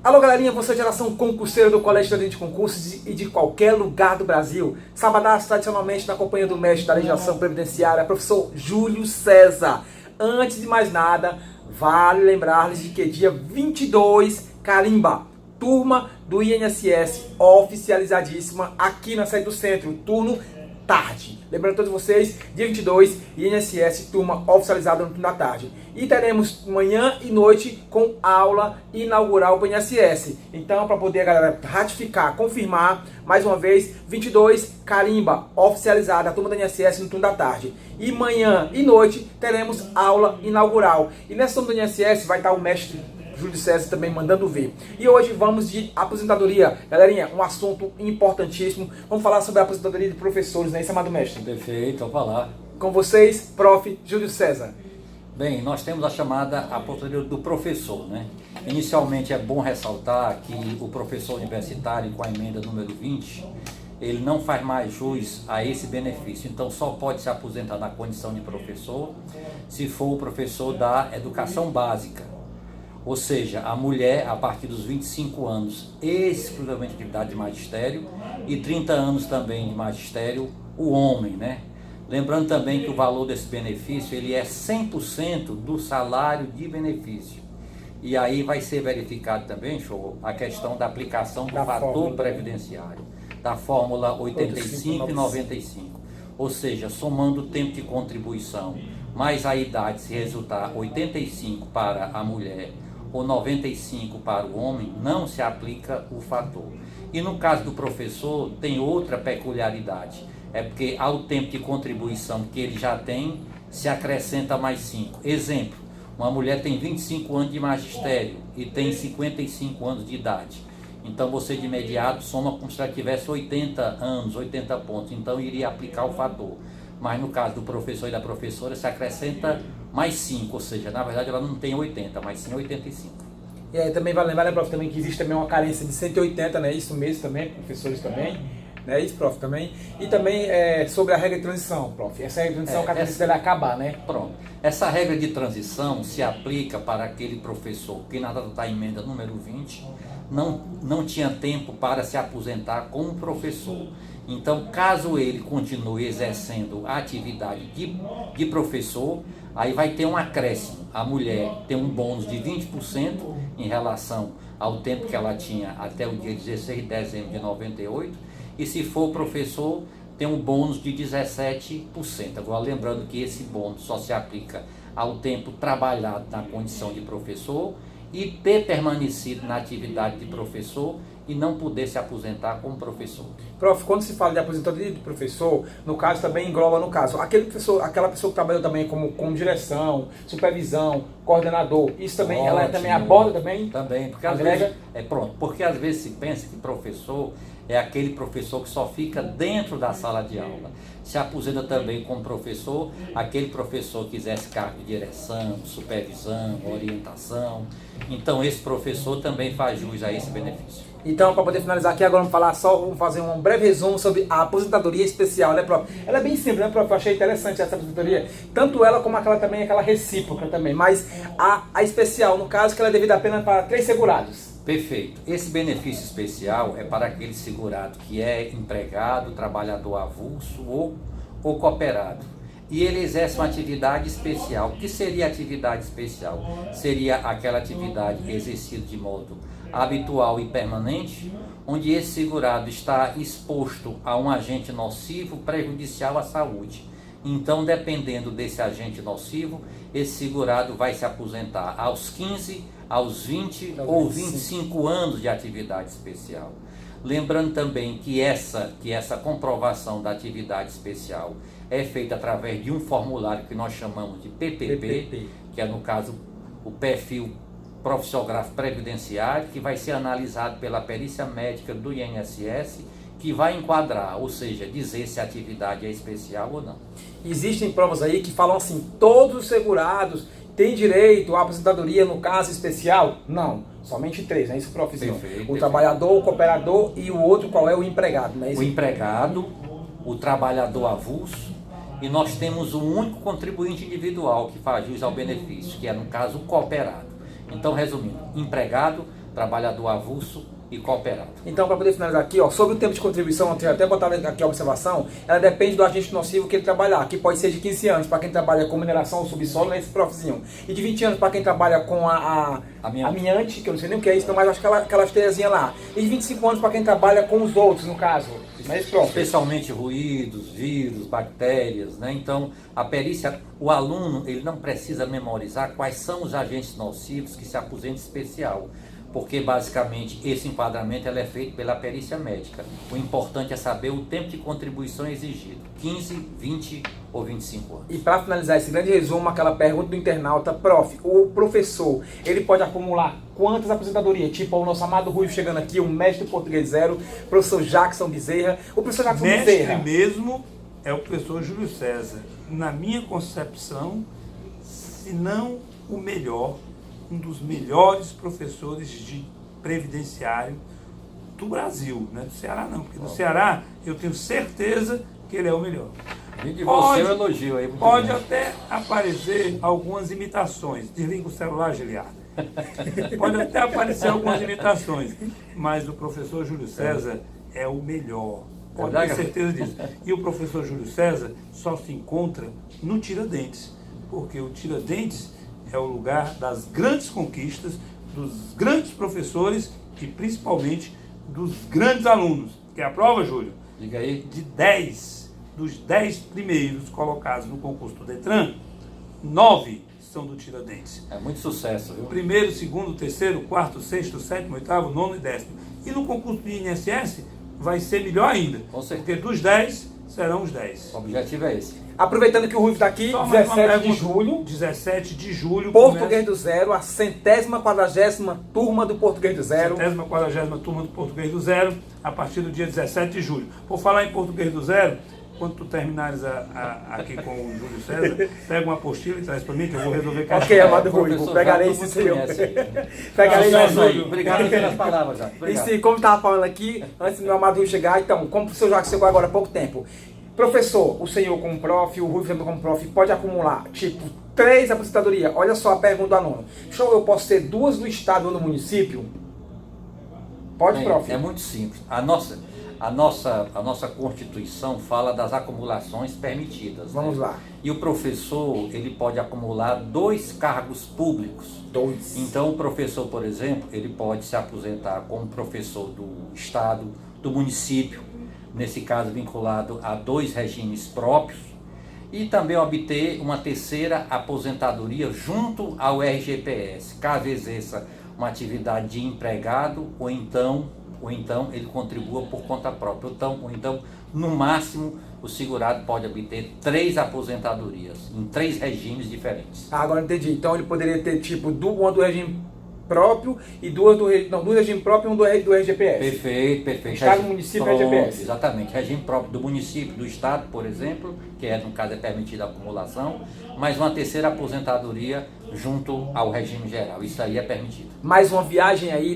Alô galerinha, você é geração concurseira do Colégio de Concursos e de qualquer lugar do Brasil. Sabadaço, tradicionalmente, na companhia do mestre da legislação previdenciária, professor Júlio César. Antes de mais nada, vale lembrar-lhes de que dia 22, carimba, turma do INSS oficializadíssima aqui na sede do centro, turno tarde. Lembrando a todos vocês, dia 22, INSS, turma oficializada no turno da tarde. E teremos manhã e noite com aula inaugural para o INSS. Então, para poder a galera ratificar, confirmar, mais uma vez, 22, carimba, oficializada, a turma do INSS no turno da tarde. E manhã e noite teremos aula inaugural. E nessa turma do INSS vai estar o mestre Júlio César também mandando ver. E hoje vamos de aposentadoria. Galerinha, um assunto importantíssimo. Vamos falar sobre a aposentadoria de professores, né? Isso, amado mestre? Perfeito, vamos falar. Com vocês, prof. Júlio César. Bem, nós temos a chamada aposentadoria do professor, né? Inicialmente é bom ressaltar que o professor universitário, com a emenda número 20, ele não faz mais jus a esse benefício. Então só pode se aposentar na condição de professor se for o professor da educação básica. Ou seja, a mulher, a partir dos 25 anos, exclusivamente de atividade de magistério, e 30 anos também de magistério, o homem, né? Lembrando também que o valor desse benefício, ele é 100% do salário de benefício. E aí vai ser verificado também, show, a questão da aplicação do fator previdenciário, da fórmula 85 e 95. Ou seja, somando o tempo de contribuição, mais a idade, se resultar 85 para a mulher, ou 95 para o homem, não se aplica o fator. E no caso do professor, tem outra peculiaridade, é porque ao tempo de contribuição que ele já tem, se acrescenta mais 5. Exemplo, uma mulher tem 25 anos de magistério e tem 55 anos de idade. Então você de imediato soma como se ela tivesse 80 anos, 80 pontos, então iria aplicar o fator. Mas no caso do professor e da professora se acrescenta mais 5, ou seja, na verdade ela não tem 80, mas sim 85. E aí também vale lembrar, né, prof, também que existe também uma carência de 180, né? Isso mesmo também, professores também, né? Isso, prof, também. E também sobre a regra de transição, prof. Essa regra de transição, a tendência dela acabar, né? Pronto. Essa regra de transição se aplica para aquele professor que na data da emenda número 20 não tinha tempo para se aposentar como professor. Então, caso ele continue exercendo a atividade de professor, aí vai ter um acréscimo. A mulher tem um bônus de 20% em relação ao tempo que ela tinha até o dia 16 de dezembro de 98, e se for professor, tem um bônus de 17%. Agora, lembrando que esse bônus só se aplica ao tempo trabalhado na condição de professor e ter permanecido na atividade de professor e não poder se aposentar como professor. Prof, quando se fala de aposentadoria de professor, no caso também engloba, no caso, aquela pessoa que trabalhou também como direção, supervisão, coordenador, isso também, ótimo, ela também aborda também? Também, porque às vezes, porque às vezes se pensa que professor é aquele professor que só fica dentro da sala de aula. Se aposenta também como professor, aquele professor que exerce cargo de direção, supervisão, orientação. Então esse professor também faz jus a esse benefício. Então, para poder finalizar aqui, agora vamos fazer um breve resumo sobre a aposentadoria especial, né, prof? Ela é bem simples, né, prof? Eu achei interessante essa aposentadoria, tanto ela como aquela também, aquela recíproca também, mas a especial, no caso, que ela é devida apenas para 3 segurados. Perfeito. Esse benefício especial é para aquele segurado que é empregado, trabalhador avulso ou cooperado. E ele exerce uma atividade especial. O que seria atividade especial? Seria aquela atividade exercida de modo habitual e permanente, onde esse segurado está exposto a um agente nocivo prejudicial à saúde. Então, dependendo desse agente nocivo, esse segurado vai se aposentar aos 15, aos 20 ou 25 anos de atividade especial. Lembrando também que essa comprovação da atividade especial é feita através de um formulário que nós chamamos de PPP, que é, no caso, o perfil profissiográfico previdenciário, que vai ser analisado pela perícia médica do INSS, que vai enquadrar, ou seja, dizer se a atividade é especial ou não. Existem provas aí que falam assim, todos os segurados têm direito à aposentadoria no caso especial? Não, somente 3, é isso, profissão. O trabalhador, o cooperador e o outro, qual é o empregado, não é isso? O empregado, o trabalhador avulso, e nós temos um único contribuinte individual que faz jus ao benefício, que é, no caso, o cooperado. Então, resumindo, empregado, trabalhador avulso e cooperado. Então, para poder finalizar aqui, ó, sobre o tempo de contribuição, eu tenho até botado aqui a observação, ela depende do agente nocivo que ele trabalhar, que pode ser de 15 anos para quem trabalha com mineração ou subsolo, né, esse profzinho, e de 20 anos para quem trabalha com a amiante, que eu não sei nem o que é isso, mas acho que aquelas teiazinhas lá, e de 25 anos para quem trabalha com os outros, no caso. Mas pronto. Especialmente ruídos, vírus, bactérias, né? Então, a perícia, o aluno, ele não precisa memorizar quais são os agentes nocivos que se aposenta especial, porque basicamente esse enquadramento é feito pela perícia médica. O importante é saber o tempo de contribuição exigido, 15, 20 ou 25 anos. E para finalizar esse grande resumo, aquela pergunta do internauta, prof, o professor, ele pode acumular quantas aposentadorias? Tipo o nosso amado Rui chegando aqui, o mestre do português zero, professor Jackson Bezerra. O professor Jackson Bezerra... Mestre mesmo é o professor Júlio César. Na minha concepção, se não o melhor, um dos melhores professores de previdenciário do Brasil, não é do Ceará não, porque do Ceará eu tenho certeza que ele é o melhor. E de você um elogio aí. Pode até aparecer algumas imitações, desliga o celular, Giliardo. Pode até aparecer algumas imitações, mas o professor Júlio César é o melhor, pode ter certeza disso. E o professor Júlio César só se encontra no Tiradentes, porque o Tiradentes é o lugar das grandes conquistas, dos grandes professores e principalmente dos grandes alunos. Quer a prova, Júlio? Diga aí. De 10, dos 10 primeiros colocados no concurso do Detran, 9 são do Tiradentes. É muito sucesso, viu? Primeiro, segundo, terceiro, quarto, sexto, sétimo, oitavo, nono e décimo. E no concurso do INSS vai ser melhor ainda, porque dos 10 serão os 10. O objetivo é esse. Aproveitando que o Rui está aqui, 17 de julho. 17 de julho. Português do Zero, a 140ª turma do Português do Zero. 140ª turma do Português do Zero, a partir do dia 17 de julho. Por falar em Português do Zero, quando tu terminares aqui com o Júlio César, pega uma apostila e traz para mim que eu vou resolver cada Ok, amado Rui, vou pegarei esse senhor. Pegarei esse aí. Obrigado pelas palavras, Jacques. E se, como estava falando aqui, antes do meu amado Rui chegar, então, como o professor Jacques chegou agora há pouco tempo, professor, o senhor como prof, o Rui como prof, pode acumular, tipo, 3 aposentadorias. Olha só a pergunta do aluno. Show, eu posso ter 2 no estado ou no município? Pode, prof? É muito simples. A nossa Constituição fala das acumulações permitidas. Vamos lá. E o professor, ele pode acumular 2 cargos públicos. 2. Então, o professor, por exemplo, ele pode se aposentar como professor do estado, do município, nesse caso vinculado a 2 regimes próprios, e também obter uma 3ª aposentadoria junto ao RGPS, caso exerça uma atividade de empregado ou então ele contribua por conta própria. Ou então, no máximo, o segurado pode obter 3 aposentadorias em 3 regimes diferentes. Agora entendi. Então ele poderia ter tipo uma do regime próprio e 2 do regime próprio e um do RGPS. Perfeito. Estado, município e RGPS. Exatamente. Regime próprio do município, do estado, por exemplo, que no caso é permitida a acumulação, mas uma 3ª aposentadoria junto ao regime geral. Isso aí é permitido. Mais uma viagem aí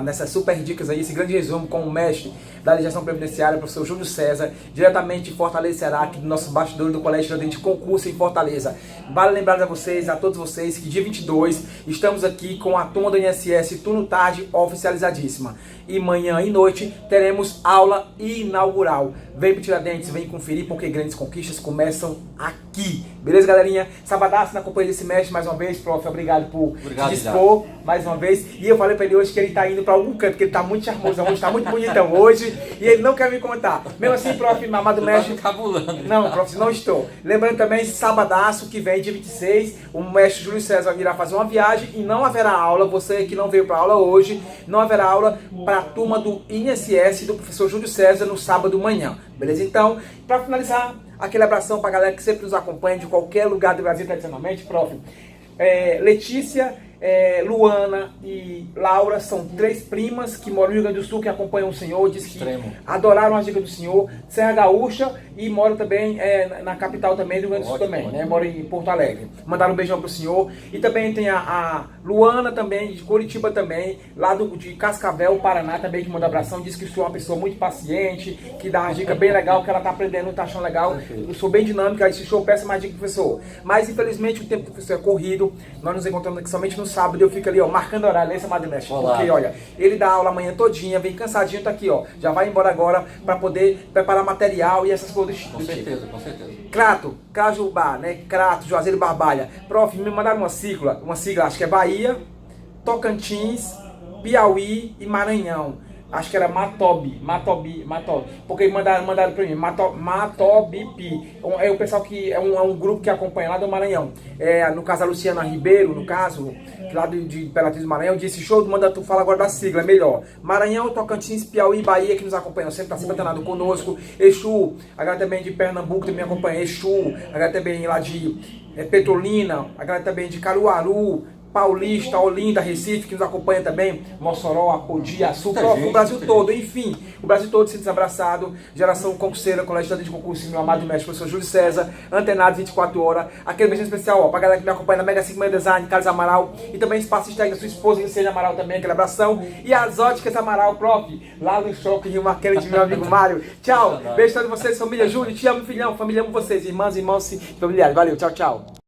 nessas super dicas aí, esse grande resumo com o mestre da legislação previdenciária, professor Júlio César, diretamente de Fortaleza, Ceará, aqui do nosso bastidor do Colégio Tiradentes de concurso em Fortaleza. Vale lembrar a todos vocês, que dia 22 estamos aqui com a turma do INSS, turno tarde oficializadíssima. E manhã e noite teremos aula inaugural. Vem pro Tiradentes, vem conferir, porque grandes conquistas começam aqui. Beleza, galerinha? Sabadaço na companhia desse mestre, mais uma vez, prof, obrigado por se dispor mais uma vez. E eu falei pra ele hoje que ele tá indo pra algum canto, porque ele tá muito charmoso hoje, tá muito bonitão hoje, e ele não quer me contar. Mesmo assim, prof, amado mestre... Cabulando. Não, prof, não estou. Lembrando também, sabadaço que vem, dia 26, o mestre Júlio César irá fazer uma viagem e não haverá aula. Você que não veio pra aula hoje, não haverá aula para a turma do INSS do professor Júlio César no sábado manhã. Beleza? Então, para finalizar, aquele abração para a galera que sempre nos acompanha de qualquer lugar do Brasil tradicionalmente, prof. Letícia, Luana e Laura são 3 primas que moram no Rio Grande do Sul, que acompanham o senhor, diz que adoraram as dicas do senhor, Serra Gaúcha, e moram também na capital também do Rio Grande do Sul também, né? Moram em Porto Alegre. Mandaram um beijão pro senhor. E também tem a Luana também, de Curitiba também, lá de Cascavel, Paraná também, que manda abração, diz que o senhor é uma pessoa muito paciente, que dá uma dica bem legal, que ela tá aprendendo, tá achando legal. Eu sou bem dinâmica, esse show peça mais dica, professor. Mas infelizmente o tempo do professor é corrido, nós nos encontramos aqui somente no sábado eu fico ali, ó, marcando horário, nesse Amado Mestre. Olá. Porque, olha, ele dá aula amanhã todinha, vem cansadinho, tá aqui, ó. Já vai embora agora pra poder preparar material e essas coisas do Com tipo. certeza, com certeza. Crato, Cajubá, né? Crato, Juazeiro e Barbalha. Prof, me mandaram uma sigla, acho que é Bahia, Tocantins, Piauí e Maranhão. Acho que era Matobi, porque mandaram pra mim, Matobipi. É o pessoal que é um grupo que acompanha lá do Maranhão. No caso, a Luciana Ribeiro, no caso, lá de Imperatriz do Maranhão, disse: show, manda tu fala agora da sigla, é melhor. Maranhão, Tocantins, Piauí e Bahia, que nos acompanham, sempre tá sempre antenado conosco. Exu, a galera também de Pernambuco também acompanha. Exu, a galera também lá de Petrolina, a galera também de Caruaru, Paulista, Olinda, Recife, que nos acompanha também, Mossoró, Apodi, Açúcar, o Brasil todo, enfim, o Brasil todo se desabraçado, geração concurseira, colégio de concurso, meu amado mestre, professor Júlio César, antenado 24 horas, aquele beijinho especial, ó, pra galera que me acompanha na Mega 5 Design, Carlos Amaral, e também Espaço Hashtag da sua esposa, Luciana Amaral também, aquele abração, e as óticas Amaral, prof, lá no Shopping Rio Marquês de meu amigo Mário, tchau, beijo a todos vocês, família Júlio, te amo, filhão, família, amo vocês, irmãs, irmãos e familiares, valeu, tchau, tchau.